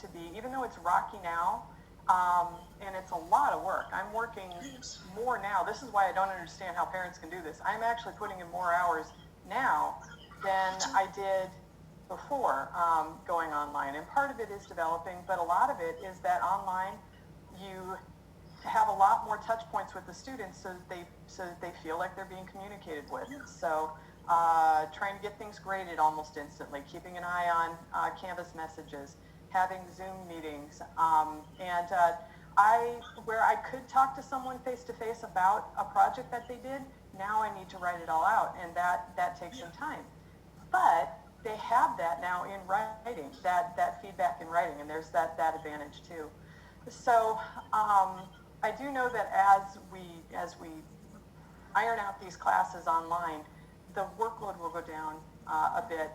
to be, even though it's rocky now, and it's a lot of work. I'm working more now. This is why I don't understand how parents can do this. I'm actually putting in more hours now than I did before going online. And part of it is developing, but a lot of it is that online you have a lot more touch points with the students so that they feel like they're being communicated with. So trying to get things graded almost instantly, keeping an eye on Canvas messages, having Zoom meetings, and where I could talk to someone face-to-face about a project that they did, now I need to write it all out, and that takes some time. But they have that now in writing, that feedback in writing, and there's that advantage too. So I do know that as we iron out these classes online, the workload will go down a bit,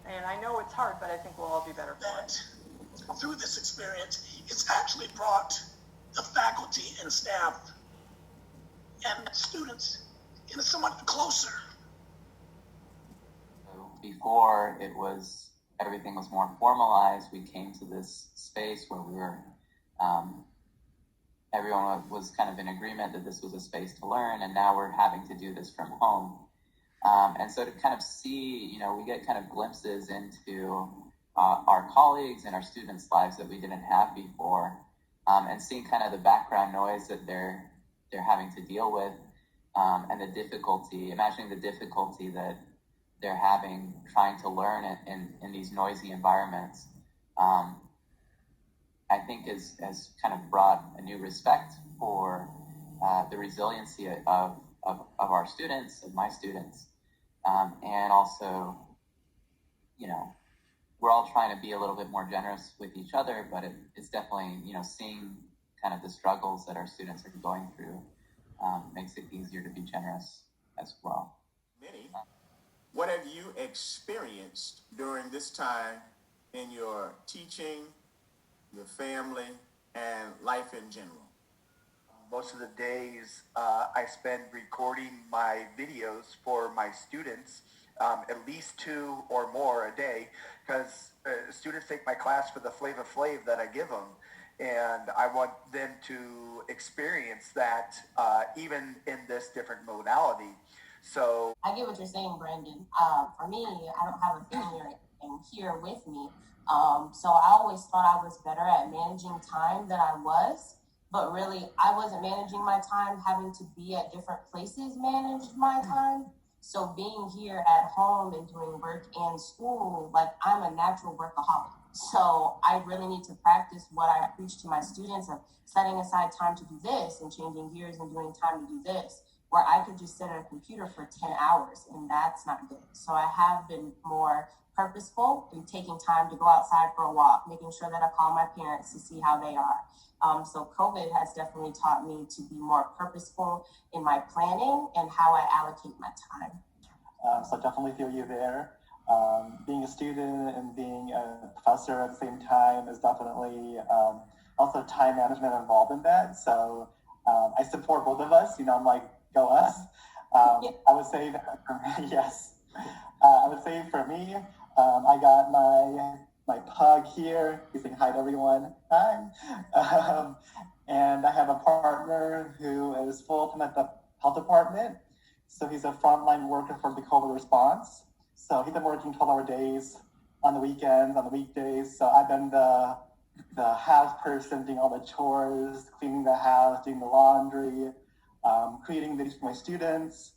and I know it's hard, but I think we'll all be better for it. Through this experience, it's actually brought the faculty and staff and students in somewhat closer. Before everything was more formalized, we came to this space where we were, everyone was kind of in agreement that this was a space to learn, and now we're having to do this from home. And so to kind of see, we get kind of glimpses into our colleagues and our students' lives that we didn't have before, and seeing kind of the background noise that they're having to deal with, and the difficulty, imagining the difficulty that they're having trying to learn in these noisy environments, I think has kind of brought a new respect for the resiliency of our students, of my students, and also, we're all trying to be a little bit more generous with each other, but it's definitely, seeing kind of the struggles that our students are going through makes it easier to be generous as well. Minnie, what have you experienced during this time in your teaching, your family, and life in general? Most of the days I spend recording my videos for my students, at least 2 or more a day, because students take my class for the Flavor Flav that I give them, and I want them to experience that even in this different modality. So I get what you're saying, Brandon. For me, I don't have a family or anything here with me, so I always thought I was better at managing time than I was. But really, I wasn't managing my time. Having to be at different places managed my time. So being here at home and doing work and school, I'm a natural workaholic. So I really need to practice what I preach to my students of setting aside time to do this and changing gears and doing time to do this, where I could just sit at a computer for 10 hours, and that's not good. So I have been more purposeful in taking time to go outside for a walk, making sure that I call my parents to see how they are. So COVID has definitely taught me to be more purposeful in my planning and how I allocate my time. So definitely feel you there. Being a student and being a professor at the same time is definitely also time management involved in that. So I support both of us. I'm like, go us. I would say that for me, yes. I would say for me, I got my pug here. He's saying hi to everyone. Hi. And I have a partner who is full-time at the health department. So he's a frontline worker for the COVID response. So he's been working 12-hour days on the weekends, on the weekdays. So I've been the house person, doing all the chores, cleaning the house, doing the laundry, creating videos for my students.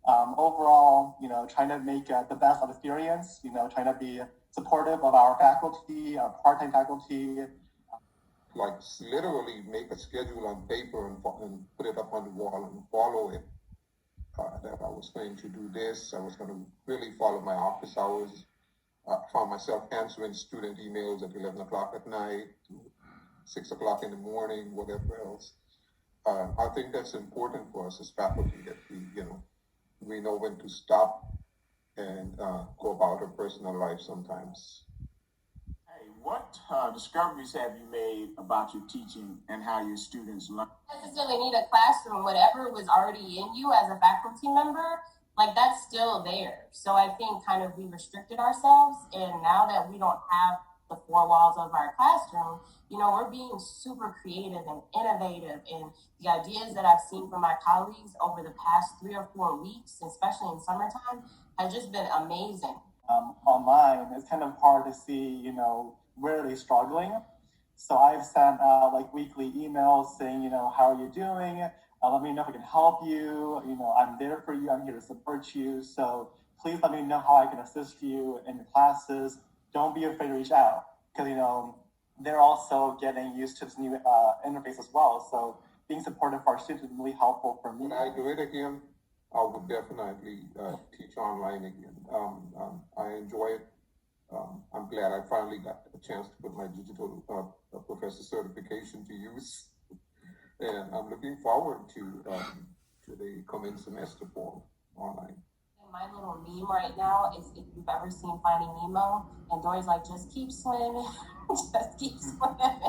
Overall, trying to make the best of the experience, trying to be supportive of our faculty, our part-time faculty. Like literally make a schedule on paper and put it up on the wall and follow it. That I was going to do this. I was going to really follow my office hours. I found myself answering student emails at 11 o'clock at night, 6 o'clock in the morning, whatever else. I think that's important for us as faculty, that we know when to stop and go about our personal life sometimes. Hey, what discoveries have you made about your teaching and how your students learn? You don't necessarily need a classroom. Whatever was already in you as a faculty member, that's still there. So I think kind of we restricted ourselves, and now that we don't have the four walls of our classroom, you know, we're being super creative and innovative. And the ideas that I've seen from my colleagues over the past 3 or 4 weeks, especially in summertime, have just been amazing. Online, it's kind of hard to see, you know, where they're struggling. So I've sent out like weekly emails saying, you know, how are you doing? Let me know if I can help you. You know, I'm there for you. I'm here to support you. So please let me know how I can assist you in your classes. Don't be afraid to reach out because, you know, they're also getting used to this new interface as well. So being supportive for our students is really helpful for me. When I do it again, I would definitely teach online again. I enjoy it. I'm glad I finally got a chance to put my digital professor certification to use. And I'm looking forward to the coming semester for online. My little meme right now is if you've ever seen Finding Nemo, and Dory's like, just keep swimming, just keep swimming.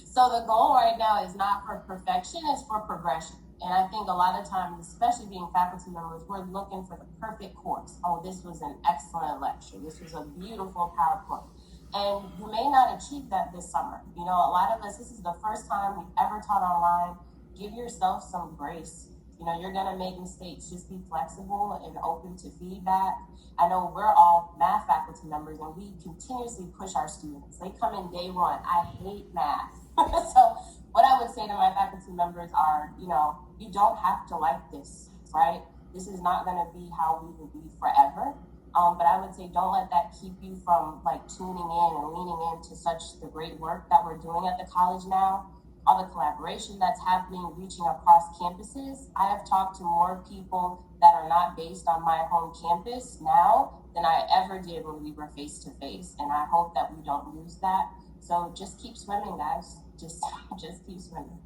So the goal right now is not for perfection, it's for progression. And I think a lot of times, especially being faculty members, we're looking for the perfect course. Oh, this was an excellent lecture. This was a beautiful PowerPoint. And you may not achieve that this summer. You know, a lot of us, this is the first time we've ever taught online. Give yourself some grace. You know, you're going to make mistakes. Just be flexible and open to feedback. I know we're all math faculty members and we continuously push our students. They come in day one. I hate math. So what I would say to my faculty members are, you know, you don't have to like this, right? This is not going to be how we will be forever. But I would say don't let that keep you from like tuning in and leaning into such the great work that we're doing at the college now. All the collaboration that's happening, reaching across campuses. I have talked to more people that are not based on my home campus now than I ever did when we were face to face. And I hope that we don't lose that. So just keep swimming, guys. Just keep swimming.